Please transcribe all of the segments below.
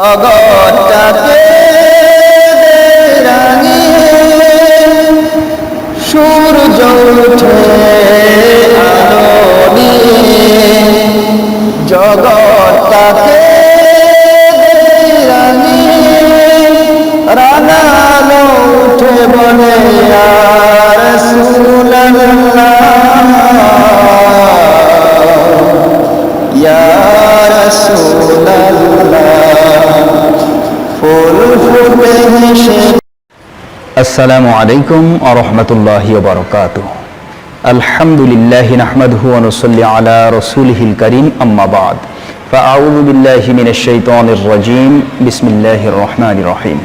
জগৎটাকে রাঙিয়ে সূর্য ওঠে আলো নিয়ে, জগৎটাকে রাঙিয়ে রাঙা আলো উঠে বলে ইয়া রাসূলুল্লাহ, ইয়া রাসূলুল্লাহ। আসসালামু আলাইকুম ওয়া রাহমাতুল্লাহি ওয়া বারাকাতুহু। আলহামদুলিল্লাহি নাহমাদুহু ওয়া নুসাল্লি আলা রাসূলিহিল কারীম, আম্মা বা'দ। ফাআউযু বিল্লাহি মিনাশ শাইতানির রাজীম। বিসমিল্লাহির রহমানির রহিম।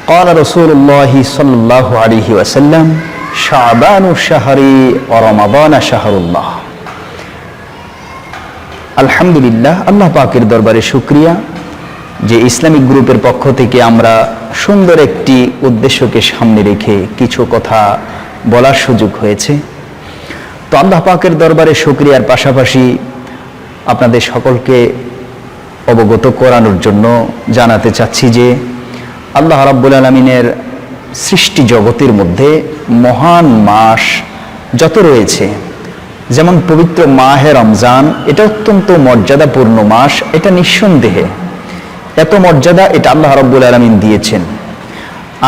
ক্বালা রাসূলুল্লাহি সাল্লাল্লাহু আলাইহি ওয়াসাল্লাম, শাবানু শাহরি ওয়া রমাদানু শাহরুল্লাহ। আলহামদুলিল্লাহ, আল্লাহ পাকের দরবারে শুকরিয়া যে ইসলামিক গ্রুপের পক্ষ থেকে আমরা সুন্দর একটি উদ্দেশ্যকে সামনে রেখে কিছু কথা বলার সুযোগ হয়েছে। তো আল্লাহ পাকের দরবারে শুকরিয়ার পাশাপাশি আপনাদের সকলকে অবগত করানোর জন্য জানাতে চাচ্ছি যে আল্লাহ রাব্বুল আলামিনের সৃষ্টি জগতের মধ্যে মহান মাস যত রয়েছে, যেমন পবিত্র মাহে রমজান, এটা অত্যন্ত মর্যাদাপূর্ণ মাস। এটা নিঃসন্দেহে এত মর্যাদা এটা আল্লাহ রাব্বুল আলামিন দিয়েছেন।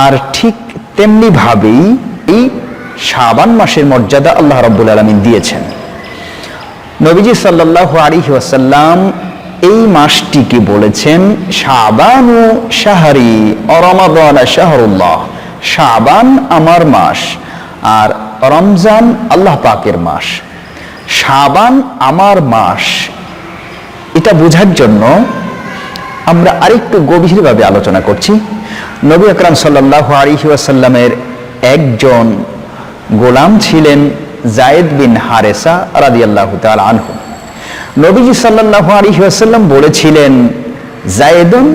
আর ঠিক তেমনি ভাবেই এই শাবান মাসের মর্যাদা আল্লাহ রাব্বুল আলামিন দিয়েছেন। নবীজি সাল্লাল্লাহু আলাইহি ওয়াসাল্লাম এই মাসটিকে বলেছেন শাবানু শাহরি ওয়া রমাদানু শাহরুল্লাহ। শাবান আমার মাস আর রমজান আল্লাহ পাকের মাস। শাবান আমার মাস, এটা বোঝার জন্য আমরা আরেকটু গভীরভাবে আলোচনা করছি। নবী আকরাম সাল্লাল্লাহু আলাইহি ওয়াসাল্লামের একজন গোলাম ছিলেন যায়েদ বিন হারেসা রাদিয়াল্লাহু তাআলা আনহু। নবীজি সাল্লাল্লাহু আলাইহি ওয়াসাল্লাম বলেছিলেন, যায়েদুন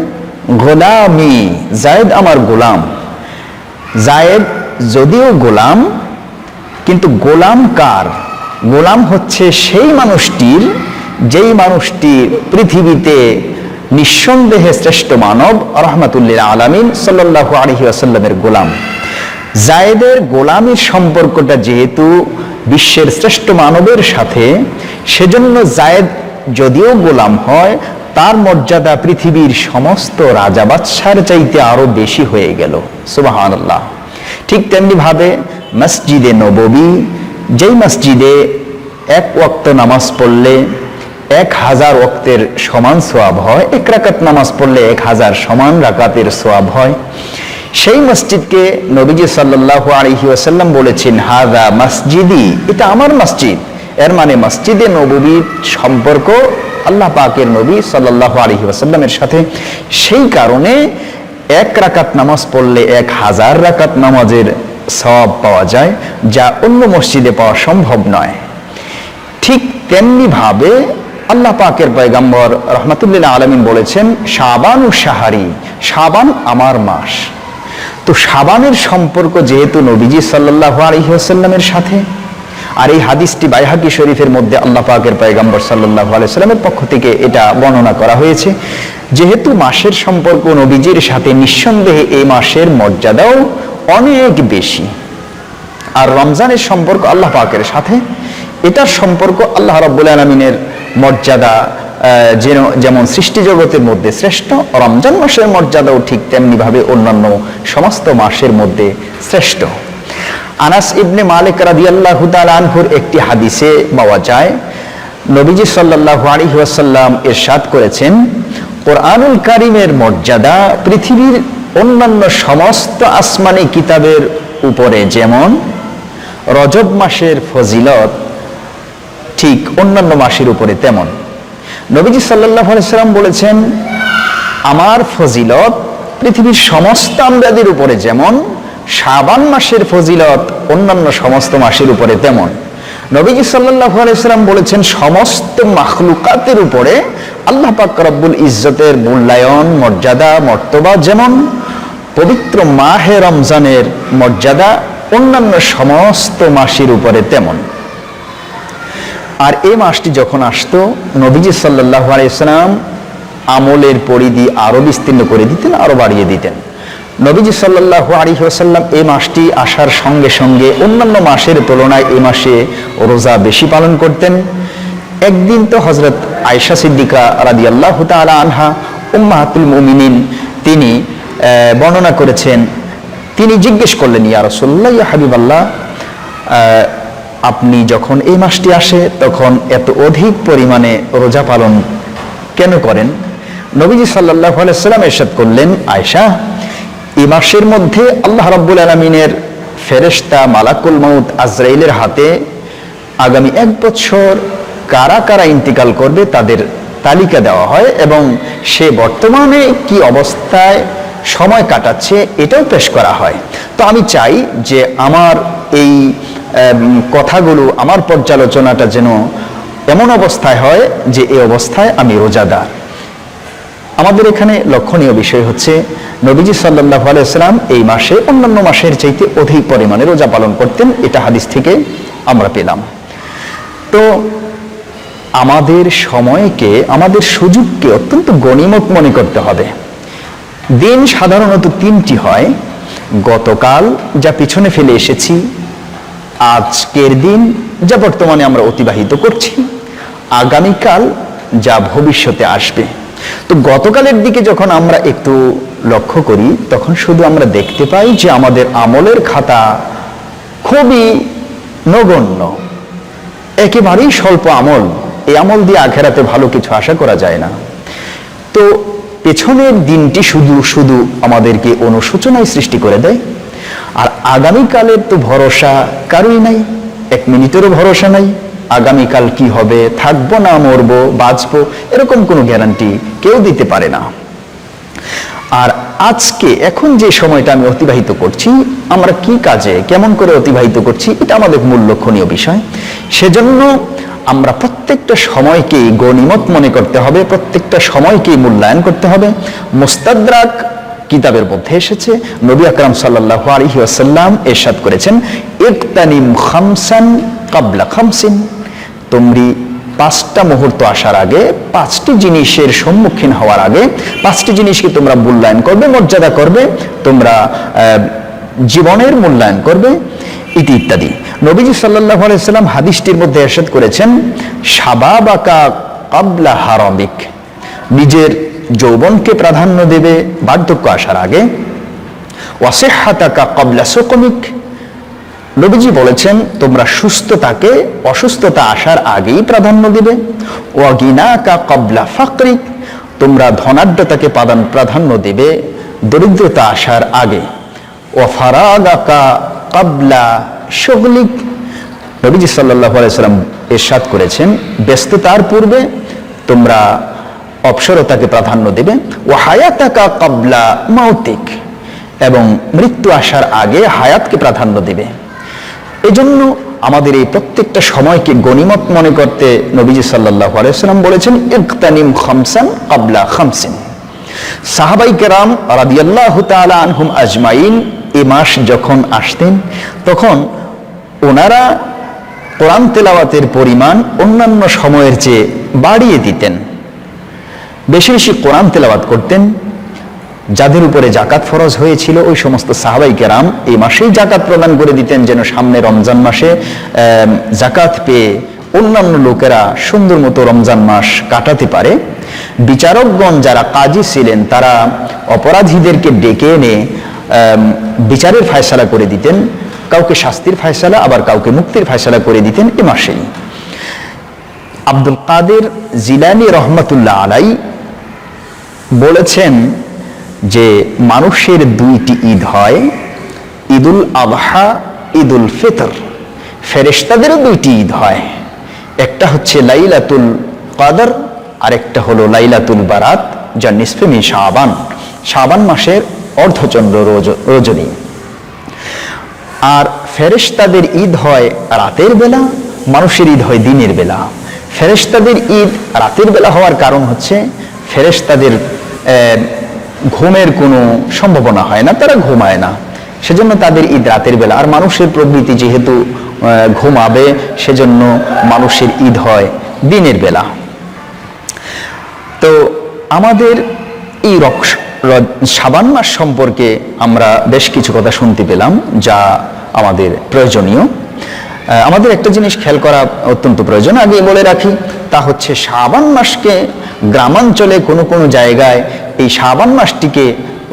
গোলামি, যায়েদ আমার গোলাম। যায়েদ যদিও গোলাম, কিন্তু গোলাম কার? গোলাম হচ্ছে সেই মানুষটির, যেই মানুষটি পৃথিবীতে নিঃসন্দেহে শ্রেষ্ঠ মানব রাহমাতুল্লিল আলামিন সাল্লাল্লাহু আলাইহি ওয়াসাল্লামের গোলাম। যায়েদের গোলামের সম্পর্কটা যেহেতু বিশ্বের শ্রেষ্ঠ মানবের সাথে, সেজন্য যায়েদ যদিও গোলাম হয়, তার মর্যাদা পৃথিবীর সমস্ত রাজা বাদশার চাইতে আরো বেশি হয়ে গেল। সুবহানাল্লাহ। ঠিক তেমনি ভাবে মসজিদে নববী, যেই মসজিদে এক ওয়াক্ত নামাজ পড়লে 1000 ওয়াক্তের সমান সোয়াব হয়, 1 রাকাত নামাজ পড়লে 1000 সমান রাকাতের সোয়াব হয়, সেই মসজিদকে নবীজি সাল্লাল্লাহু আলাইহি ওয়াসাল্লাম বলেছেন হাযা মসজিদি, এটা আমার মসজিদ। এর মানে মসজিদে নববীর সম্পর্ক আল্লাহ পাকের নবী সাল্লাল্লাহু আলাইহি ওয়াসাল্লামের সাথে। সেই কারণে 1 রাকাত নামাজ পড়লে 1000 রাকাত নামাজের সওয়াব পাওয়া যায়, যা অন্য মসজিদে পাওয়া সম্ভব নয়। ঠিক তেমনি ভাবে আল্লাহ পাকের পয়গম্বর রাহমাতুল্লিল আলামিন বলেছেন শাবানু শাহরি, শাবান আমার মাস। তো শাবানের সম্পর্ক যেহেতু নবীজি সাল্লাল্লাহু আলাইহি ওয়াসাল্লামের সাথে, আর এই হাদিসটি বাইহাকি শরীফের মধ্যে আল্লাহ পাকের পয়গম্বর সাল্লাল্লাহু আলাইহি ওয়াসাল্লামের পক্ষ থেকে এটা বর্ণনা করা হয়েছে। যেহেতু মাসের সম্পর্ক নবীজির সাথে, নিঃসন্দেহে এই মাসের মর্যাদাও অনেক বেশি। আর রমজানের সম্পর্ক আল্লাহ পাকের সাথে, এটার সম্পর্ক আল্লাহ রাব্বুল আলামিনের মর্যাদা যেমন সৃষ্টি জগতের মধ্যে শ্রেষ্ঠ, রমজান মাসের মর্যাদাও ঠিক তেমনি ভাবে অন্যান্য সমস্ত মাসের মধ্যে শ্রেষ্ঠ। আনাস ইবনে মালিক রাদিয়াল্লাহু তাআলা আনহুর একটি হাদিসে পাওয়া যায়, নবীজি সাল্লাল্লাহু আলাইহি ওয়াসাল্লাম ইরশাদ করেছেন, কোরআনুল কারীমের মর্যাদা পৃথিবীর অন্যান্য সমস্ত আসমানি কিতাবের উপরে যেমন রজব মাসের ফজিলত ঠিক অন্যান্য মাসের উপরে তেমন। নবীজি সাল্লাল্লাহু আলাইহি ওয়াসাল্লাম বলেছেন, আমার ফজিলত পৃথিবীর সমস্ত আমরাদের উপরে যেমন, শাবান মাসের ফজিলত অন্যান্য সমস্ত মাসের উপরে তেমন। নবীজি সাল্লাল্লাহু আলাইহি ওয়াসাল্লাম বলেছেন, সমস্ত মাখলুকাতের উপরে আল্লাহ পাক রব্বুল ইজ্জতের মূল্যায়ন, মর্যাদা, মর্তবা যেমন, পবিত্র মাহে রমজানের মর্যাদা অন্যান্য সমস্ত মাসের উপরে তেমন। আর এই মাসটি যখন আসতো, নবীজি সাল্লাল্লাহু আলাইহি ওয়াসাল্লাম আমলের পরিধি আরো বিস্তীর্ণ করে দিতেন, আরো বাড়িয়ে দিতেন। নবীজি সাল্লাল্লাহু আলাইহি ওয়াসাল্লাম এই মাসটি আসার সঙ্গে সঙ্গে অন্যান্য মাসের তুলনায় এই মাসে রোজা বেশি পালন করতেন। একদিন তো হযরত আয়েশা সিদ্দিকা রাদিয়াল্লাহু তাআলা আনহা উম্মাহাতুল মুমিনিন তিনি বর্ণনা করেছেন, তিনি জিজ্ঞেস করলেন, ইয়া রাসূলুল্লাহ, ইয়া হাবিবাল্লাহ, আপনি যখন এই মাসটি আসে তখন এত অধিক পরিমাণে রোজা পালন কেন করেন? নবীজি সাল্লাল্লাহু আলাইহি ওয়াসাল্লাম ইরশাদ করলেন, আয়েশা, এই মাসের মধ্যে আল্লাহ রাব্বুল আলামিনের ফেরেশতা মালাকুল মউত আজরাইলের হাতে আগামী 1 বছর কারা কারা ইন্তিকাল করবে তাদের তালিকা দেওয়া হয় এবং সে বর্তমানে কি অবস্থায় সময় কাটাচ্ছে এটাও পেশ করা হয়। তো আমি চাই যে আমার এই কথাগুলো, আমার পর্যালোচনাটা যেন এমন অবস্থায় হয় যে এই অবস্থায় আমি রোজাদার। আমাদের এখানে লক্ষণীয় বিষয় হচ্ছে নবীজি সাল্লাল্লাহু আলাইহি ওয়াসাল্লাম এই মাসে অন্যান্য মাসের চাইতে অধিক পরিমাণে রোজা পালন করতেন, এটা হাদিস থেকে আমরা পেলাম। তো আমাদের সময়কে, আমাদের সুযোগকে অত্যন্ত গনিমত মনে করতে হবে। দিন সাধারণত 3টি হয়, গতকাল যা পিছনে ফেলে এসেছি, আজকের দিন যা বর্তমানে আমরা অতিবাহিত করছি, আগামীকাল যা ভবিষ্যতে আসবে। তো গতকালের দিকে যখন আমরা একটু লক্ষ্য করি তখন শুধু আমরা দেখতে পাই যে আমাদের আমলের খাতা খুবই নগণ্য, একেবারেই স্বল্প আমল। এই আমল দিয়ে আখেরাতে ভালো কিছু আশা করা যায় না। তো পেছনের দিনটি শুধু শুধু আমাদেরকে অনুশোচনায় সৃষ্টি করে দেয়, আর আগামীকালের তো ভরসা কারোই নাই, 1 মিনিটেরও ভরসা নাই। আগামীকাল কি হবে, থাকবো না মরবো, বাঁচবো, এরকম কোনো গ্যারান্টি কেউ দিতে পারে না। আর আজকে এখন যে সময়টা আমি অতিবাহিত করছি, আমরা কি কাজে কেমন করে অতিবাহিত করছি, এটা আমাদের মূল লক্ষণীয় বিষয়। সেজন্য আমরা প্রত্যেকটা সময়কেই গনিমত মনে করতে হবে, প্রত্যেকটা সময়কেই মূল্যায়ন করতে হবে। মুস্তাদরাক কিতাবের মধ্যে এসেছে, নবী আকরাম সাল্লাল্লাহু আলাইহি ওয়াসাল্লাম ইরশাদ করেছেন, ইকতানিম খামসান ক্বাবলা খামসিন, তোমরা 5টা মুহূর্ত আসার আগে, 5টি জিনিসের সম্মুখীন হওয়ার আগে 5টি জিনিসকে তোমরা মূল্যায়ন করবে, মর্যাদা করবে, তোমরা জীবনের মূল্যায়ন করবে, ইত্যাদি। নবীজি সাল্লাল্লাহু আলাইহি ওয়াসাল্লাম হাদিসটির মধ্যে ইরশাদ করেছেন, শাবাবাকা ক্বাবলা হারামিক, নিজের যৌবনকে প্রাধান্য দেবে বার্ধক্য আসার আগে। ওয়া সিহহাতাকা ক্বাবলা সুকমিক, নবীজি বলেছেন তোমরা সুস্থতাকে অসুস্থতা আসার আগেই প্রাধান্য দিবে। ওয়া গিনাকা ক্বাবলা ফাকরিক, তোমরা ধনাঢ্যতাকে প্রাধান্য দিবে দরিদ্রতা আসার আগে। ওয়া ফারাগাকা ক্বাবলা শুগলিক, নবীজি সাল্লাল্লাহু আলাইহি ওয়াসাল্লাম ইরশাদ করেছেন ব্যস্ততার পূর্বে তোমরা অবসরতাকে প্রাধান্য দেবে। ওয়া হায়াতাকা ক্বাবলা মাউতিক, এবং মৃত্যু আসার আগে হায়াতকে প্রাধান্য দেবে। এজন্য আমাদের এই প্রত্যেকটা সময়কে গনিমত মনে করতে নবীজি সাল্লাল্লাহু আলাইহি ওয়াসাল্লাম বলেছেন, ইকতানিম খামসান ক্বাবলা খামসিন। সাহাবায়ে কেরাম রাদিয়াল্লাহু তাআলা আনহুম আজমাইন এই মাস যখন আসতেন তখন ওনারা কোরআন তেলাওয়াতের পরিমাণ অন্যান্য সময়ের চেয়ে বাড়িয়ে দিতেন, বেশি বেশি কোরআন তেলাওয়াত করতেন। যাদের উপরে জাকাত ফরজ হয়েছিল ওই সমস্ত সাহাবায়ে কেরাম এই মাসেই জাকাত প্রদান করে দিতেন, যেন সামনে রমজান মাসে জাকাত পেয়ে অন্যান্য লোকেরা সুন্দর মতো রমজান মাস কাটাতে পারে। বিচারকগণ যারা কাজী ছিলেন তারা অপরাধীদেরকে ডেকে এনে বিচারের ফয়সালা করে দিতেন, কাউকে শাস্তির ফয়সালা আবার কাউকে মুক্তির ফয়সালা করে দিতেন এ মাসেই। আব্দুল কাদের জিলানী রহমাতুল্লাহ আলাই বলেছেন যে মানুষের 2টি ঈদ হয়, ঈদুল আযহা, ঈদুল ফিতর। ফেরেশতাদেরও 2টি ঈদ হয়, একটা হচ্ছে লাইলাতুল কদর আর একটা হলো লাইলাতুল বারাত, যা নিসফে মিন শাবান, শাবান মাসের অর্ধচন্দ্র রজনী। আর ফেরেশতাদের ঈদ হয় রাতের বেলা, মানুষের ঈদ হয় দিনের বেলা। ফেরেশতাদের ঈদ রাতের বেলা হওয়ার কারণ হচ্ছে ফেরেশতাদের ঘুমের কোনো সম্ভাবনা হয় না, তারা ঘুমায় না, সেজন্য তাদের ঈদ রাতের বেলা। আর মানুষের প্রবৃত্তি যেহেতু ঘুমাবে, সেজন্য মানুষের ঈদ হয় দিনের বেলা। তো আমাদের এই শাবান মাস সম্পর্কে আমরা বেশ কিছু কথা শুনতে পেলাম যা আমাদের প্রয়োজনীয়। আমাদের একটা জিনিস খেয়াল করা অত্যন্ত প্রয়োজন, আগে বলে রাখি, তা হচ্ছে শাবান মাসকে গ্রামাঞ্চলে কোনো কোনো জায়গায় এই শাবান মাসটিকে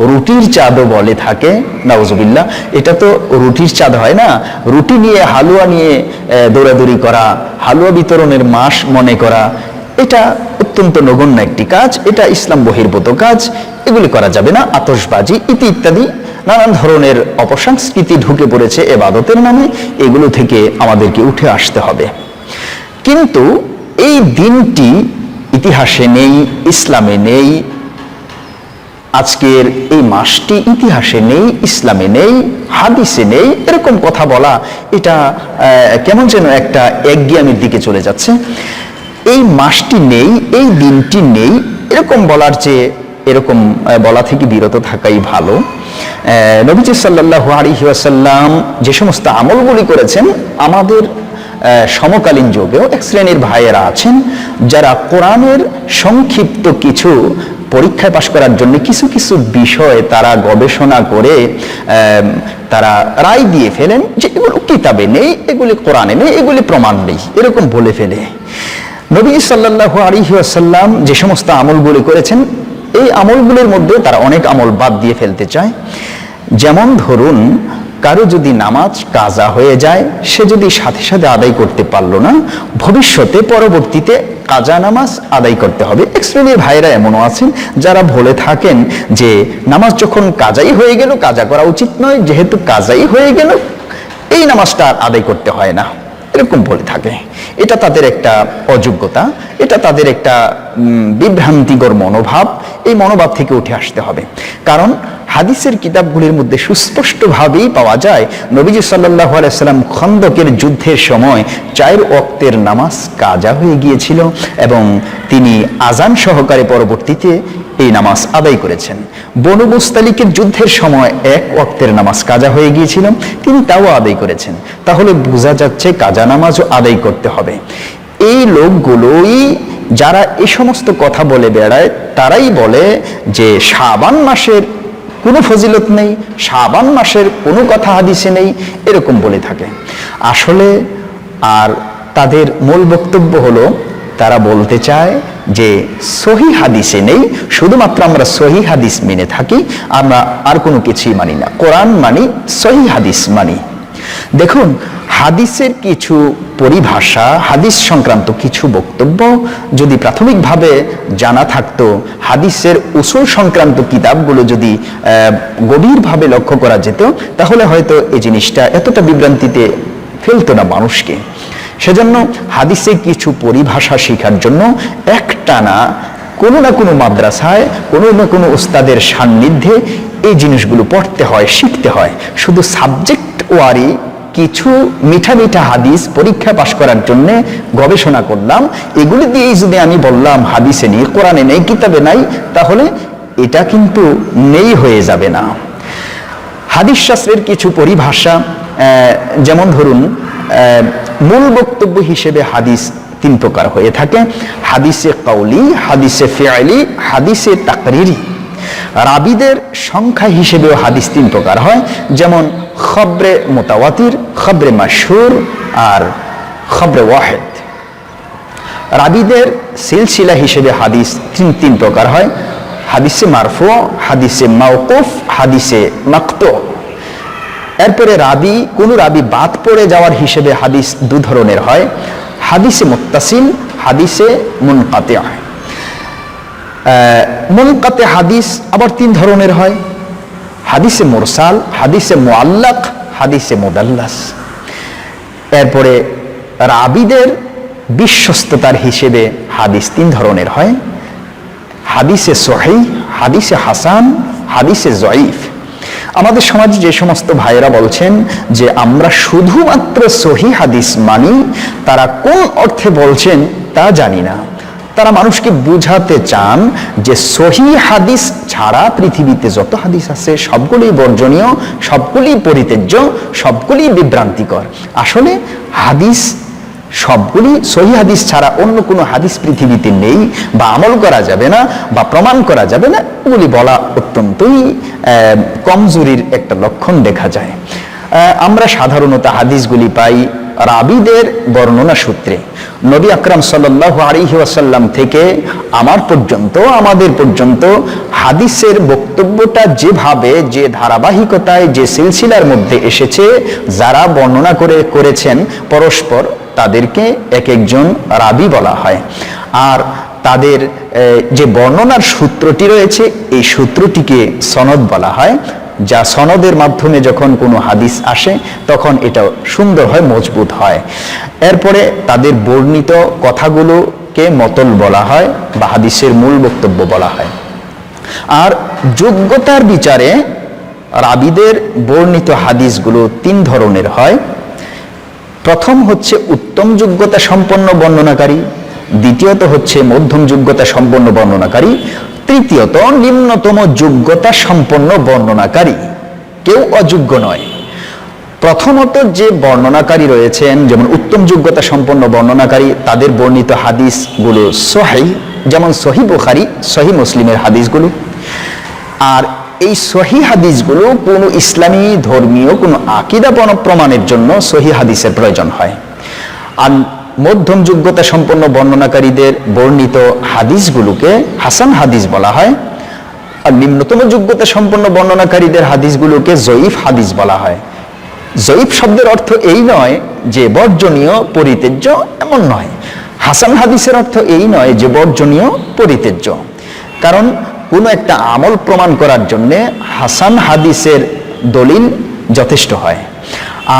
রুটির চাঁদও বলে থাকে। নাউজুবিল্লাহ, এটা তো রুটির চাঁদ হয় না, রুটি নিয়ে হালুয়া নিয়ে দৌড়াদৌড়ি করা, হালুয়া বিতরণের মাস মনে করা, এটা অত্যন্ত নগণ্য একটি কাজ, এটা ইসলাম বহির্ভূত কাজ, এগুলি করা যাবে না। আতশবাজি ইত্যাদি নানান ধরনের অপসংস্কৃতি ঢুকে পড়েছে এবাদতের নামে, এগুলো থেকে আমাদেরকে উঠে আসতে হবে। কিন্তু এই দিনটি ইতিহাসে নেই, ইসলামে নেই, আজকের এই মাসটি ইতিহাসে নেই, ইসলামে নেই, হাদিসে নেই, এরকম কথা বলা এটা কেমন যেন একটা একঘেয়েমির দিকে চলে যাচ্ছে। এই মাসটি নেই, এই দিনটি নেই, এরকম বলার চেয়ে এরকম বলা থেকে বিরত থাকাই ভালো। নবীজি সাল্লাল্লাহু আলাইহি ওয়াসাল্লাম যে সমস্ত আমলগুলি করেছেন, আমাদের সমকালীন যুগেও এক শ্রেণীর ভাইয়েরা আছেন যারা কোরআনের সংক্ষিপ্ত কিছু পরীক্ষায় পাশ করার জন্য কিছু কিছু বিষয় তারা গবেষণা করে তারা রায় দিয়ে ফেলেন যে এগুলো কিতাবে নেই, এগুলি কোরআনে নেই, এগুলি প্রমাণ নেই, এরকম বলে ফেলে। নবী সাল্লাল্লাহু আলাইহি ওয়াসাল্লাম যে সমস্ত আমলগুলি করেছেন, এই আমলগুলির মধ্যে তারা অনেক আমল বাদ দিয়ে ফেলতে চায়। যেমন ধরুন, কারো যদি নামাজ কাজা হয়ে যায়, সে যদি সাথে সাথে আদায় করতে পারলো না, ভবিষ্যতে পরবর্তীতে কাজা নামাজ আদায় করতে হবে। এক শ্রেণীর ভাইরা এমনও আছেন যারা বলে থাকেন যে নামাজ যখন কাজাই হয়ে গেল, কাজা করা উচিত নয়, যেহেতু কাজাই হয়ে গেল এই নামাজটা আর আদায় করতে হয় না, এরকম বলে থাকে। এটা তাদের একটা অযোগ্যতা, এটা তাদের একটা বিভ্রান্তিকর মনোভাব। এই মনোভাব থেকে উঠে আসতে হবে, কারণ হাদিসের কিতাবগুলির মধ্যে সুস্পষ্টভাবেই পাওয়া যায় নবীজি সাল্লাল্লাহু আলাইহি সাল্লাম খন্দকের যুদ্ধের সময় 4 ওয়াক্তের নামাজ কাজা হয়ে গিয়েছিল এবং তিনি আজান সহকারে পরবর্তীতে এই নামাজ আদায় করেছেন। বনু মুস্তালিকের যুদ্ধের সময় 1 ওয়াক্তের নামাজ কাজা হয়ে গিয়েছিল, তিনি তাও আদায় করেছেন। তাহলে বোঝা যাচ্ছে কাজা নামাজও আদায় করতে হবে। এই লোকগুলোই যারা এই সমস্ত কথা বলে বেড়ায়, তারাই বলে যে শাবান মাসের কোনো ফজিলত নেই, শাবান মাসের কোনো কথা হাদিসে নেই, এরকম বলে থাকে। আসলে আর তাদের মূল বক্তব্য হলো, তারা বলতে চায় যে সহিহ হাদিসে নেই, শুধুমাত্র আমরা সহিহ হাদিস মেনে থাকি, আমরা আর কোনো কিছুই মানি না, কোরআন মানি, সহিহ হাদিস মানি। দেখুন, হাদিসের কিছু পরিভাষা, হাদিস সংক্রান্ত কিছু বক্তব্য যদি প্রাথমিকভাবে জানা থাকতো, হাদিসের উসুল সংক্রান্ত কিতাবগুলো যদি গভীরভাবে লক্ষ্য করা যেত, তাহলে হয়তো এই জিনিসটা এতটা বিভ্রান্তিতে ফেলতো না মানুষকে। সেজন্য হাদিসে কিছু পরিভাষা শেখার জন্য একটানা কোনো না কোনো মাদ্রাসায় কোনো না কোনো উস্তাদের সান্নিধ্যে এই জিনিসগুলো পড়তে হয়, শিখতে হয়। শুধু সাবজেক্ট ওয়ারি কিছু মিঠা মিঠা হাদিস পরীক্ষা পাশ করার জন্য গবেষণা করলাম, এগুলি দিয়েই যদি আমি বললাম হাদিসে নেই, কোরআনে নেই, কিতাবে নাই, তাহলে এটা কিন্তু নেই হয়ে যাবে না। হাদিস শাস্ত্রের কিছু পরিভাষা, যেমন ধরুন, মূল বক্তব্য হিসেবে হাদিস 3 প্রকার হয়ে থাকে: হাদিসে কাউলি, হাদিসে ফিআলি, হাদিসে তাকরিরি। রাবীদের সংখ্যা হিসেবেও হাদিস 3 প্রকার হয়, যেমন খবরে মুতাওয়াতির, খবরে মাশহুর আর খবরে ওয়াহিদ। রাবীদের সিলসিলা হিসেবে হাদিস 3 প্রকার হয়: হাদিসে মারফু, হাদিসে মাওকুফ, হাদিসে মাকতু। এরপরে রাবী, কোন রাবী বাদ পড়ে যাওয়ার হিসেবে হাদিস 2 ধরনের হয়: হাদিসে মুত্তাসিল, হাদিসে মুনকাতি। মুনকাতি হাদিস আবার 3 ধরনের হয়: হাদিসে মুরসাল, হাদিসে মুআল্লাক, হাদিসে মুদাল্লাস। এরপরে রাবীদের বিশ্বস্ততার হিসেবে হাদিস 3 ধরনের হয়: হাদিসে সহিহ, হাদিসে হাসান, হাদিসে জয়ীফ। আমাদের সমাজে যে সমস্ত ভাইয়েরা বলছেন যে আমরা শুধুমাত্র সহিহ হাদিস মানি, তারা কোন অর্থে বলছেন তা জানি না। তারা মানুষকে বুঝাতে চান যে সহিহ হাদিস ছাড়া পৃথিবীতে যত হাদিস আছে সবগুলি বর্জনীয়, সবগুলি পরিত্যাজ্য, সবগুলি বিভ্রান্তিকর। আসলে হাদিস সবগুলি সহিহ হাদিস ছাড়া অন্য কোনো হাদিস পৃথিবীতে নেই বা আমল করা যাবে না বা প্রমাণ করা যাবে না, এগুলি বলা অত্যন্তই কমজোরির একটা লক্ষণ দেখা যায়। আমরা সাধারণত হাদিসগুলি পাই রাবীদের বর্ণনা সূত্রে। নবী আকরাম সাল্লাল্লাহু আলাইহি ওয়াসাল্লাম থেকে আমাদের পর্যন্ত হাদিসের বক্তব্যটা যেভাবে, যে ধারাবাহিকতায়, যে সিলসিলার মধ্যে এসেছে, যারা বর্ণনা করেছেন পরস্পর, তাদেরকে এক একজন রাবী বলা হয়। আর তাদের যে বর্ণনার সূত্রটি রয়েছে, এই সূত্রটিকে সনদ বলা হয়, যা সনদের মাধ্যমে যখন কোনো হাদিস আসে তখন এটা সুন্দর হয়, মজবুত হয়। এরপরে তাদের বর্ণিত কথাগুলোকে মতল বলা হয় বা হাদিসের মূল বক্তব্য বলা হয়। আর যোগ্যতার বিচারে রাবীদের বর্ণিত হাদিসগুলো তিন ধরনের হয়। প্রথম হচ্ছে উত্তম যোগ্যতা সম্পন্ন বর্ণনাকারী, দ্বিতীয়ত হচ্ছে মধ্যম যোগ্যতা সম্পন্ন বর্ণনাকারী, তৃতীয়ত নিম্নতম যোগ্যতা সম্পন্ন বর্ণনাকারী, কেউ অযোগ্য নয়। প্রথমত যে বর্ণনাকারী রয়েছেন, যেমন উত্তম যোগ্যতা সম্পন্ন বর্ণনাকারী, তাদের বর্ণিত হাদিসগুলো সহিহ, যেমন সহিহ বুখারী, সহিহ মুসলিমের হাদিসগুলো। আর এই সহিহ হাদিসগুলো কোনো ইসলামী ধর্মীয় কোনো আকীদা প্রমাণের জন্য সহিহ হাদিসের প্রয়োজন হয়। আর মধ্যম যোগ্যতা সম্পন্ন বর্ণনাকারীদের বর্ণিত হাদিসগুলোকে হাসান হাদিস বলা হয়। আর নিম্নতম যোগ্যতা সম্পন্ন বর্ণনাকারীদের হাদিসগুলোকে জয়ীফ হাদিস বলা হয়। জয়ীফ শব্দের অর্থ এই নয় যে বর্জনীয়, পরিত্যাজ্য, এমন নয়। হাসান হাদিসের অর্থ এই নয় যে বর্জনীয়, পরিত্যাজ্য। কারণ কোনো একটা আমল প্রমাণ করার জন্য হাসান হাদিসের দলিল যথেষ্ট হয়।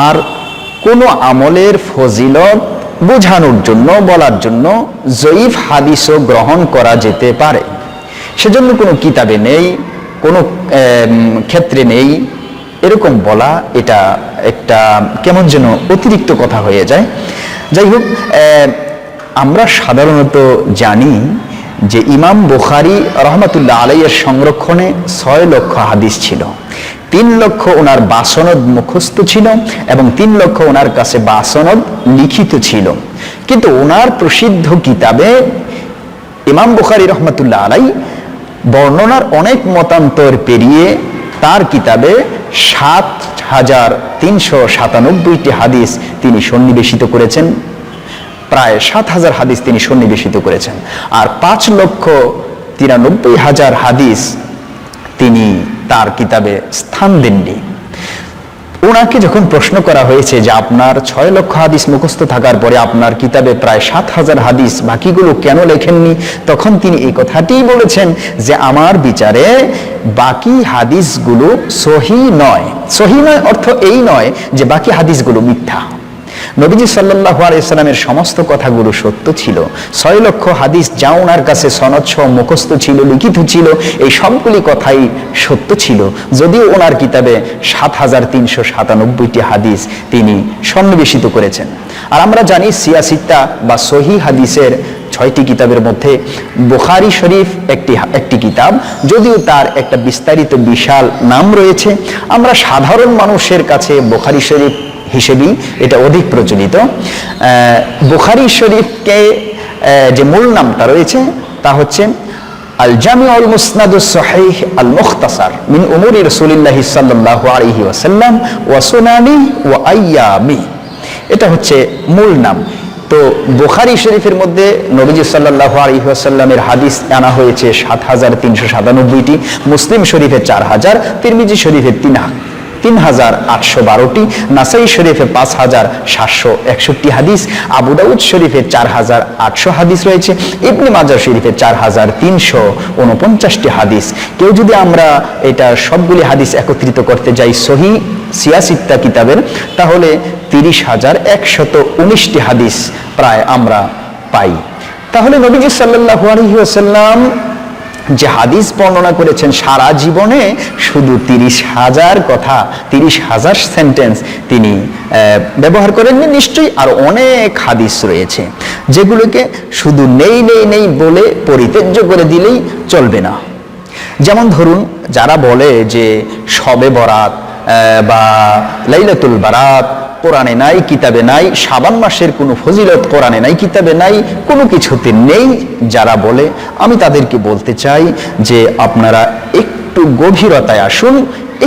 আর কোনো আমলের ফজিলত বোঝানোর জন্য, বলার জন্য জয়ীফ হাদিসও গ্রহণ করা যেতে পারে। সেজন্য কোনো কিতাবে নেই, কোনো ক্ষেত্রে নেই, এরকম বলা এটা একটা কেমন যেন অতিরিক্ত কথা হয়ে যায়। যাই হোক, আমরা সাধারণত জানি যে ইমাম বুখারী রহমাতুল্লাহ আলাইহির সংরক্ষণে 6 লক্ষ হাদিস ছিল। 3 লক্ষ ওনার বাসনদ মুখস্থ ছিল এবং 3 লক্ষ ওনার কাছে বাসনদ লিখিত ছিল। কিন্তু ওনার প্রসিদ্ধ কিতাবে ইমাম বুখারী রহমাতুল্লাহ আলাইহি বর্ণনার অনেক মতান্তর পেরিয়ে তার কিতাবে 7397টি হাদিস তিনি সন্নিবেশিত করেছেন। প্রায় 7000 হাদিস তিনি সন্নিবেশিত করেছেন। আর 5,93,000 হাদিস তিনি তার কিতাবে স্থান দেননি। ওনাকে যখন প্রশ্ন করা হয়েছে যে আপনার 6 লক্ষ হাদিস মুখস্থ থাকার পরে আপনার কিতাবে প্রায় 7000 হাদিস, বাকিগুলো কেন লেখেননি, তখন তিনি এই কথাটিই বলেছেন যে আমার বিচারে বাকি হাদিসগুলো সহিহ নয়। সহিহ নয় অর্থ এই নয় যে বাকি হাদিসগুলো মিথ্যা। নবীজি সাল্লাল্লাহু আলাইহি সাল্লামের সমস্ত কথাগুলো সত্য ছিল। 6 লক্ষ হাদিস যা ওনার কাছে সনদ সহ মুখস্থ ছিল, লিখিত ছিল, এই সবগুলি কথাই সত্য ছিল। যদিও ওনার কিতাবে 7397টি হাদিস তিনি সন্নিবেশিত করেছেন। আর আমরা জানি সিয়াসিত্তা বা সহিহ হাদিসের 6টি কিতাবের মধ্যে বুখারী শরীফ একটি কিতাব, যদিও তার একটা বিস্তারিত বিশাল নাম রয়েছে। আমরা সাধারণ মানুষের কাছে বুখারী শরীফ হিসেবেই এটা অধিক প্রচলিত। বুখারী শরীফকে যে মূল নামটা রয়েছে তা হচ্ছে আল জামিউল মুসনাদুস সহিহ আল মুখতাসার মিন উমুরি রাসূলিল্লাহি সাল্লাল্লাহু আলাইহি ওয়াসাল্লাম ওয়া সুনানি ওয়া আইয়ামি। এটা হচ্ছে মূল নাম। তো বুখারী শরীফের মধ্যে নবীজি সাল্লাল্লাহু আলাইহি ওয়াসাল্লামের হাদিস আনা হয়েছে 7397টি, মুসলিম শরীফে 4000, তিরমিজি শরীফে 3812টি, নাসাই শরীফে 5761 হাদিস, আবু দাউদ শরীফে 4800 হাদিস রয়েছে, ইবনে মাজাহ শরীফে 4349টি হাদিস। কেউ যদি আমরা এটা সবগুলি হাদিস একত্রিত করতে যাই সহিহ সিয়াসিত্তা কিতাবের, তাহলে 30,119টি হাদিস প্রায় আমরা পাই। তাহলে নবীজি সাল্লাল্লাহু আলাইহি ওয়াসাল্লাম যে হাদিস বর্ণনা করেছেন সারা জীবনে শুধু 30,000 কথা, 30,000 সেন্টেন্স তিনি ব্যবহার করেননি। নিশ্চয়ই আর অনেক হাদিস রয়েছে যেগুলোকে শুধু নেই নেই নেই বলে পরিত্যাজ্য করে দিলেই চলবে না। যেমন ধরুন, যারা বলে যে শবে বরাত বা লাইলাতুল বারাত কোরআনে নাই, কিতাবে নাই। শাবান মাসের কোনো ফজিলত কোরআনে নাই, কিতাবে নাই, কোনো কিছুতে নেই। যারা বলে, আমি তাদেরকে বলতে চাই যে আপনারা একটু গভীরতায় আসুন,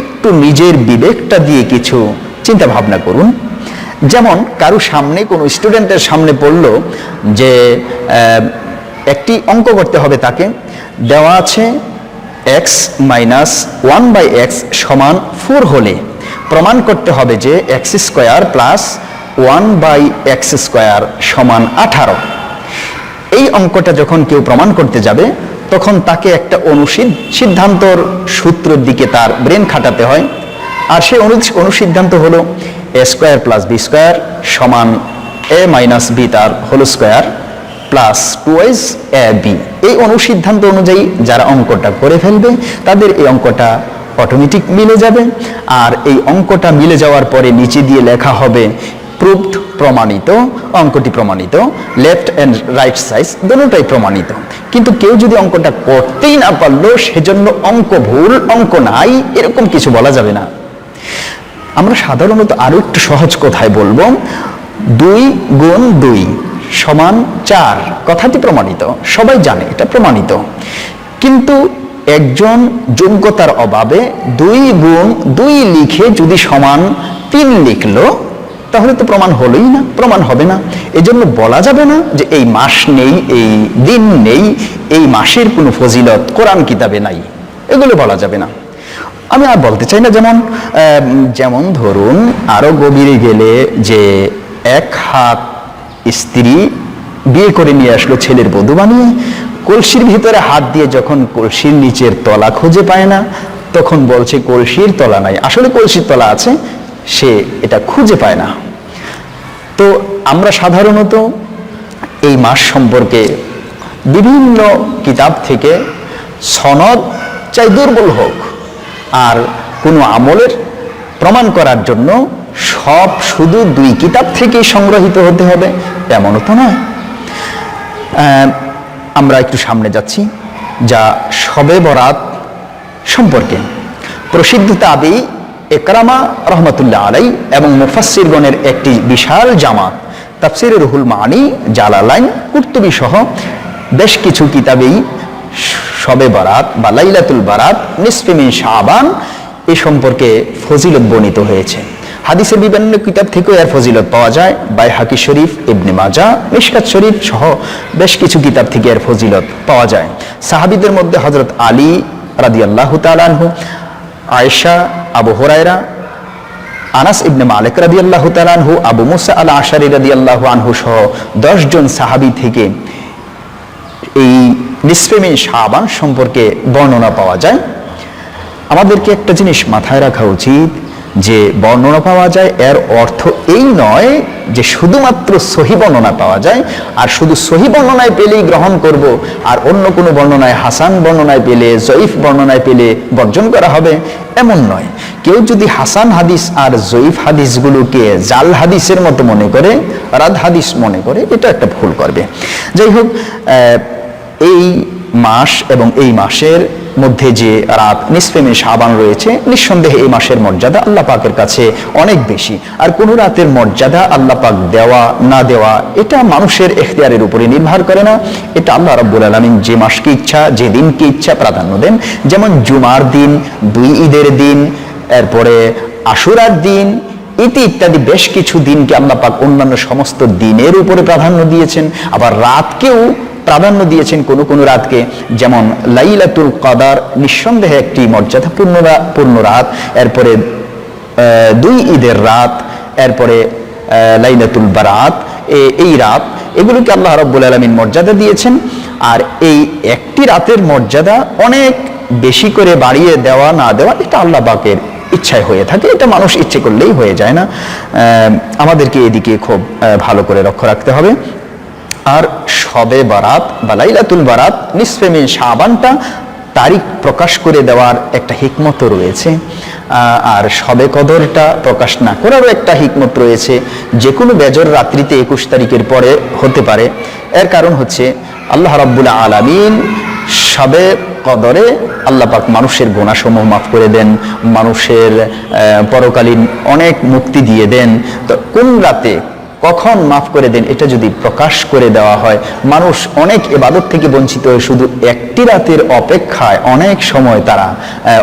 একটু নিজের বিবেকটা দিয়ে কিছু চিন্তা ভাবনা করুন। যেমন কারো সামনে, কোনো স্টুডেন্টের সামনে পড়ল যে একটি অঙ্ক করতে হবে, তাকে দেওয়া আছে x - 1/x সমান 4 হলে প্রমাণ করতে হবে যে x² প্লাস 1/x² সমান 18। এই অঙ্কটা যখন কেউ প্রমাণ করতে যাবে তখন তাকে একটা অনুসিদ্ধান্তর সূত্রের দিকে তার ব্রেন খাটাতে হয়। আর সেই অনুসিদ্ধান্ত হলো a² প্লাস b² সমান a মাইনাস b তার হোল স্কোয়ার প্লাস 2ab। এই অনুসিদ্ধান্ত অনুযায়ী যারা অঙ্কটা করে ফেলবে তাদের এই অঙ্কটা অটোমেটিক মিলে যাবে। আর এই অঙ্কটা মিলে যাওয়ার পরে নিচে দিয়ে লেখা হবে প্রুভড, প্রমাণিত, অঙ্কটি প্রমাণিত, লেফট অ্যান্ড রাইট সাইড দুটোটাই প্রমাণিত। কিন্তু কেউ যদি অঙ্কটা করতেই না পারলো, সেজন্য অঙ্ক ভুল, অঙ্ক নাই, এরকম কিছু বলা যাবে না। আমরা সাধারণত আরো একটু সহজ কথায় বলবো, 2 গুণ 2 সমান 4 কথাটি প্রমাণিত, সবাই জানে এটা প্রমাণিত। কিন্তু একজন যোগ্যতার অভাবে 2 গুণ 2 লিখে যদি সমান 3 লিখলো, তাহলে তো প্রমাণ হলোই না, প্রমাণ হবে না। এজন্য বলা যাবে না যে এই মাস নেই, এই দিন নেই, এই মাসের কোনো ফজিলত কোরআন কিতাবে নাই, এগুলো বলা যাবে না। আমি আর বলতে চাই না, যেমন ধরুন আরো গভীরে গেলে যে এক হাত স্ত্রী বিয়ে করে নিয়ে আসলো ছেলের বধূ বানিয়ে, কলসির ভিতরে হাত দিয়ে যখন কলসির নিচের তলা খুঁজে পায় না, তখন বলছে কলসির তলা নাই, আসলে কলসির তলা আছে, সে এটা খুঁজে পায় না। তো আমরা সাধারণত এই মাস সম্পর্কে বিভিন্ন কিতাব থেকে সনদ চাই দুর্বল হোক, আর কোনো আমলের প্রমাণ করার জন্য সব শুধু 2 কিতাব থেকেই সংগ্রহিত হতে হবে এমনও তো নয়। আমরা একটু সামনে যাচ্ছি, যা শবে বরাত সম্পর্কে প্রসিদ্ধ তাবী ইকরামা রহমাতুল্লাহ আলাই এবং মুফাসসিরগণের একটি বিশাল জামাত তাফসিরে রুহুল মানি, জালালাইন, কুরতুবী সহ বেশ কিছু কিতাবেই শবে বরাত বা লাইলাতুল বারাত, নিসফে মিন শাবান এই সম্পর্কে ফজিলত বর্ণিত হয়েছে। হাদিসের বিভিন্ন কিতাব থেকেও এর ফজিলত পাওয়া যায়। বাইহাকি শরীফ, ইবনে মাজাহ, মিশকাত শরীফ সহ বেশ কিছু কিতাব থেকে এর ফজিলত পাওয়া যায়। সাহাবীদের মধ্যে হযরত আলী রাদিয়াল্লাহু তাআলা আনহু, আয়েশা, আবু হুরায়রা, আনাস ইবনে মালিক রাদিয়াল্লাহু তাআলা আনহু, আবু মুসা আল আশারী রাদিয়াল্লাহু আনহু সহ 10 জন সাহাবী থেকে এই নিসফে মিন শাবান সম্পর্কে বর্ণনা পাওয়া যায়। আমাদেরকে একটা জিনিস মাথায় রাখা উচিত যে বর্ণনা পাওয়া যায় এর অর্থ এই নয় যে শুধুমাত্র সহি বর্ণনা পাওয়া যায় আর শুধু সহি বর্ণনায় পেলেই গ্রহণ করব, আর অন্য কোনো বর্ণনায়, হাসান বর্ণনায় পেলে, জয়ীফ বর্ণনায় পেলে বর্জন করা হবে, এমন নয়। কেউ যদি হাসান হাদিস আর জয়ীফ হাদিসগুলোকে জাল হাদিসের মতো মনে করে, রাদ হাদিস মনে করে, এটা একটা ভুল করবে। যাই হোক, এই মাস এবং এই মাসের মধ্যে যে রাত নিসফে মিন শাবান রয়েছে, নিঃসন্দেহে এই মাসের মর্যাদা আল্লাহ পাকের কাছে অনেক বেশি। আর কোন রাতের মর্যাদা আল্লাহ পাক দেওয়া না দেওয়া এটা মানুষের ইখতিয়ারের উপরে নির্ভর করে না, এটা আল্লাহ রাব্বুল আলামিন যে মাসকে ইচ্ছা, যে দিনকে ইচ্ছা প্রাধান্য দেন। যেমন জুমার দিন, 2 ঈদের দিন, এরপরে আশুরার দিন, ইত্যাদি বেশ কিছু দিনকে আল্লাহ পাক অন্যান্য সমস্ত দিনের উপরে প্রাধান্য দিয়েছেন। আবার রাতকেও প্রাধান্য দিয়েছেন কোন রাতকে, যেমন লাইলাতুল কদর নিঃসন্দেহে একটি মর্যাদাপূর্ণ রাত, এরপরে 2 ঈদের রাত, এরপরে লাইলাতুল বারাত, এই রাত, এগুলোকে আল্লাহ রাব্বুল আলামিন মর্যাদা দিয়েছেন। আর এই একটি রাতের মর্যাদা অনেক বেশি করে বাড়িয়ে দেওয়া না দেওয়া এটা আল্লাহ পাকের ইচ্ছায় হয়ে থাকে, এটা মানুষ ইচ্ছে করলেই হয়ে যায় না। আমাদেরকে এদিকে খুব ভালো করে লক্ষ্য রাখতে হবে। আর শবে বারাত বা লাইলাতুল বারাত, নিসফে মিন শাবানটা তারিখ প্রকাশ করে দেওয়ার একটা হিকমত রয়েছে, আর শবে কদরটা প্রকাশ না করারও একটা হিকমত রয়েছে। যে কোনো বেজর রাত্রিতে 21 তারিখের পরে হতে পারে। এর কারণ হচ্ছে আল্লাহ রাব্বুল আলামিন শবে কদরে আল্লাহ পাক মানুষের গুনাহসমূহ মাফ করে দেন, মানুষের পরকালীন অনেক মুক্তি দিয়ে দেন। তো কোন রাতে কখন মাফ করে দেন এটা যদি প্রকাশ করে দেওয়া হয়, মানুষ অনেক ইবাদত থেকে বঞ্চিত হয়ে শুধু একটি রাতের অপেক্ষায় অনেক সময় তারা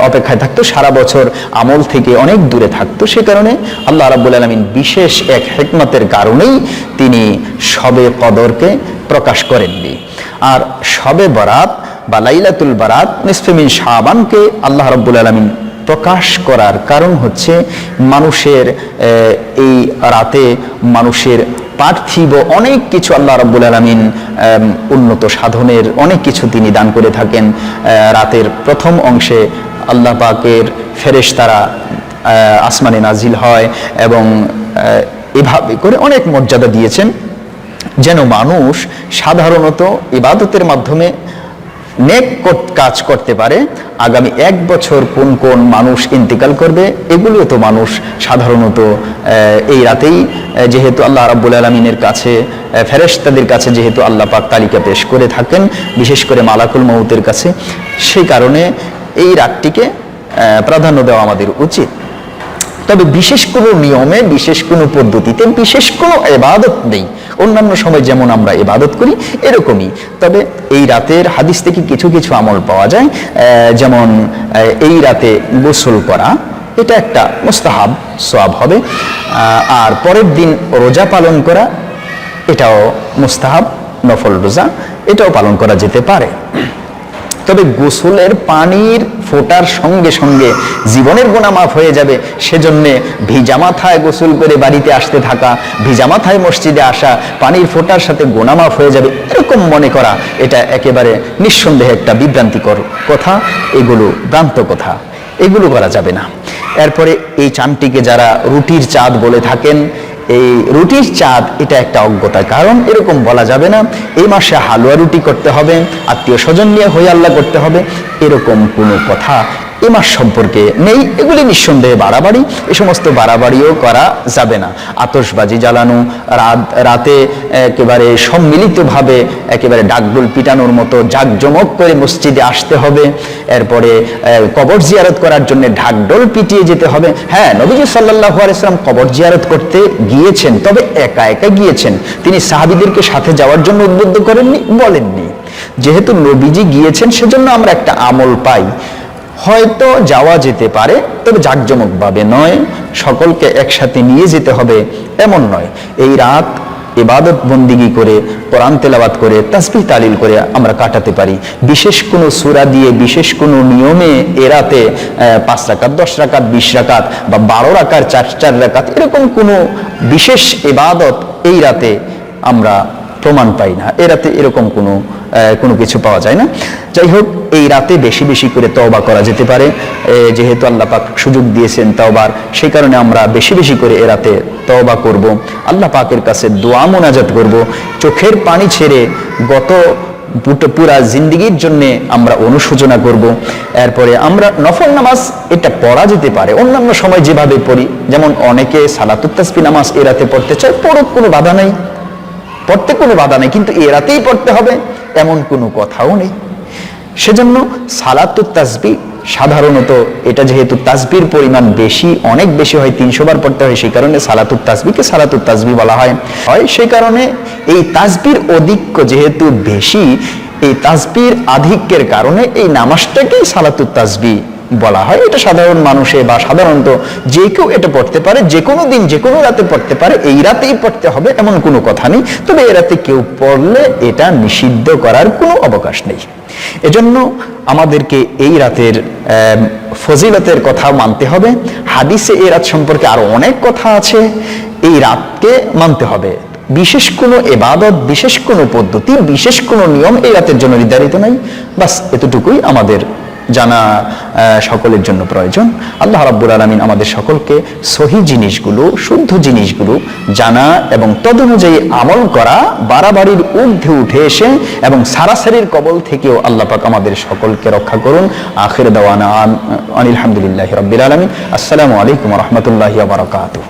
অপেক্ষায় থাকতো, সারা বছর আমল থেকে অনেক দূরে থাকতো। সে কারণে আল্লাহ রাব্বুল আলামিন বিশেষ এক হিকমতের কারণেই তিনি শবে কদরকে প্রকাশ করেননি। আর শবে বরাত বা লাইলাতুল বারাত নিসফে মিন শাবানকে আল্লাহ রাব্বুল আলামিন প্রকাশ করার কারণ হচ্ছে মানুষের এই রাতে মানুষের পার্থিব অনেক কিছু আল্লাহ রাব্বুল আলামিন উন্নত সাধনের অনেক কিছু তিনি দান করে থাকেন। রাতের প্রথম অংশে আল্লাহ পাকের ফেরেশতারা আসমানে নাজিল হয় এবং এভাবে করে অনেক মর্যাদা দিয়েছেন যেন মানুষ সাধারণত ইবাদতের মাধ্যমে নেক কাজ করতে পারে। আগামী 1 বছর কোন কোন মানুষ ইন্তিকাল করবে এগুলো তো মানুষ সাধারণত এই রাতেই যেহেতু আল্লাহ রাব্বুল আলামিনের কাছে ফেরেশতাদের কাছে যেহেতু আল্লাহ পাক তালিকা পেশ করে থাকেন, বিশেষ করে মালাকুল মউতের কাছে, সেই কারণে এই রাতটিকে প্রাধান্য দেওয়া আমাদের উচিত। তবে বিশেষ কোনো নিয়মে, বিশেষ কোনো পদ্ধতিতে, বিশেষ কোনো ইবাদত নেই। অন্যান্য সময় যেমন আমরা ইবাদত করি এরকমই। তবে এই রাতের হাদিস থেকে কিছু কিছু আমল পাওয়া যায়, যেমন এই রাতে গোসল করা, এটা একটা মুস্তাহাব সওয়াব হবে। আর পরের দিন রোজা পালন করা, এটাও মুস্তাহাব নফল রোজা, এটাও পালন করা যেতে পারে। তবে গোসলের পানির ফোটার সঙ্গে সঙ্গে জীবনের গুনাহ মাফ হয়ে যাবে, সেজন্য ভিজা মাথায় গোসল করে বাড়িতে আসতে থাকা, ভিজা মাথায় মসজিদে আসা, পানির ফোটার সাথে গুনাহ মাফ হয়ে যাবে এরকম মনে করা, এটা একেবারে নিঃসন্দেহে একটা বিভ্রান্তিকর কথা। এগুলো ভ্রান্ত কথা, এগুলো করা যাবে না। এরপরে এই চাঁদটিকে যারা রুটির চাঁদ বলে থাকেন, এই রুটির চাঁদ এটা একটা অজ্ঞতা, কারণ এরকম বলা যাবে না এই মাসে হালুয়া রুটি করতে হবে, আত্মীয় স্বজন নিয়ে হই আল্লাহ করতে হবে, এরকম কোনো কথা এ মাস সম্পর্কে নেই। এগুলি নিঃসন্দেহে বাড়াবাড়ি, এই সমস্ত বাড়াবাড়িও করা যাবে না। আতশবাজি জ্বালানো, রাতে একেবারে সম্মিলিতভাবে একেবারে ডাকডোল পিটানোর মতো জাঁকজমক করে মসজিদে আসতে হবে। এরপরে কবর জিয়ারত করার জন্য ঢাকডোল পিটিয়ে যেতে হবে। হ্যাঁ, নবীজি সাল্লাল্লাহু আলাইহি ওয়াসাল্লাম কবর জিয়ারত করতে গিয়েছেন, তবে একা একা গিয়েছেন, তিনি সাহাবীদেরকে সাথে যাওয়ার জন্য উদ্বুদ্ধ করেননি, বলেননি। যেহেতু নবীজি গিয়েছেন সেজন্য আমরা একটা আমল পাই, হয়তো যাওয়া যেতে পারে, তবে জাঁকজমকভাবে নয়, সকলকে একসাথে নিয়ে যেতে হবে এমন নয়। এই রাত ইবাদত বন্দিগি করে, কোরআন তেলাওয়াত করে, তাসবিহ তাহলিল করে আমরা কাটাতে পারি। বিশেষ কোনো সূরা দিয়ে, বিশেষ কোনো নিয়মে এ রাতে 5 রাকাত, 10 রাকাত, 20 রাকাত বা 12 রাকাত, 4 রাকাত এরকম কোনো বিশেষ ইবাদত এই রাতে আমরা প্রমাণ পাই না। এ রাতে এরকম কোনো কিছু পাওয়া যায় না। যাই হোক, এই রাতে বেশি বেশি করে তওবা করা যেতে পারে, যেহেতু আল্লাহ পাক সুযোগ দিয়েছেন তওবার, সেই কারণে আমরা বেশি বেশি করে এ রাতে তওবা করব, আল্লাহ পাকের কাছে দোয়া মোনাজাত করব, চোখের পানি ছেড়ে গত পুরা জিন্দেগির জন্য আমরা অনুশোচনা করব। এরপরে আমরা নফল নামাজ এটা পড়া যেতে পারে, অন্যান্য সময় যেভাবে পড়ি, যেমন অনেকে সালাতুত তাসবিহ নামাজ এ রাতে পড়তে চায়, পড়ুক, কোনো বাধা নেই, পড়তে কোনো বাধা নেই, কিন্তু এ রাতেই পড়তে হবে এমন কোনো কথাও নেই। সেজন্য সালাতুত তাসবিহ সাধারণত এটা যেহেতু তাসবির পরিমাণ বেশি, অনেক বেশি হয়, 300 বার পড়তে হয়, সেই কারণে সালাতুত তাসবিহকে সালাতুত তাসবিহ বলা হয়। সেই কারণে এই তাসবির অধিক্য যেহেতু বেশি, এই তাসবির আধিক্যের কারণে এই নামাজটাকেই সালাতুত তাসবিহ বলা হয়। এটা সাধারণ মানুষে বা সাধারণত যে কেউ এটা পড়তে পারে, যে কোনো দিন যে কোনো রাতে পড়তে পারে, এই রাতেই পড়তে হবে এমন কোনো কথা নেই। তবে এ রাতে কেউ পড়লে এটা নিষিদ্ধ করার কোনো অবকাশ নেই। এজন্য আমাদেরকে এই রাতের ফজিলতের কথা মানতে হবে। হাদিসে এই রাত সম্পর্কে আরো অনেক কথা আছে, এই রাতকে মানতে হবে। বিশেষ কোনো ইবাদত, বিশেষ কোনো পদ্ধতি, বিশেষ কোনো নিয়ম এই রাতের জন্য নির্ধারিত নাই। বাস এতটুকুই আমাদের জানা সকলের জন্য প্রয়োজন। আল্লাহ রাব্বুল আলামিন আমাদের সকলকে সহি জিনিসগুলো, শুদ্ধ জিনিসগুলো জানা এবং তদনুযায়ী আমল করা, বাড়াবাড়ির ঊর্ধ্বে উঠে এসে এবং সারাসারির কবল থেকেও আল্লাহ পাক আমাদের সকলকে রক্ষা করুন। আখির দাওয়ানা আনিল হামদুলিল্লাহি রাব্বিল আলামিন। আসসালামু আলাইকুম ওয়া রাহমাতুল্লাহি ওয়া বারাকাতুহু।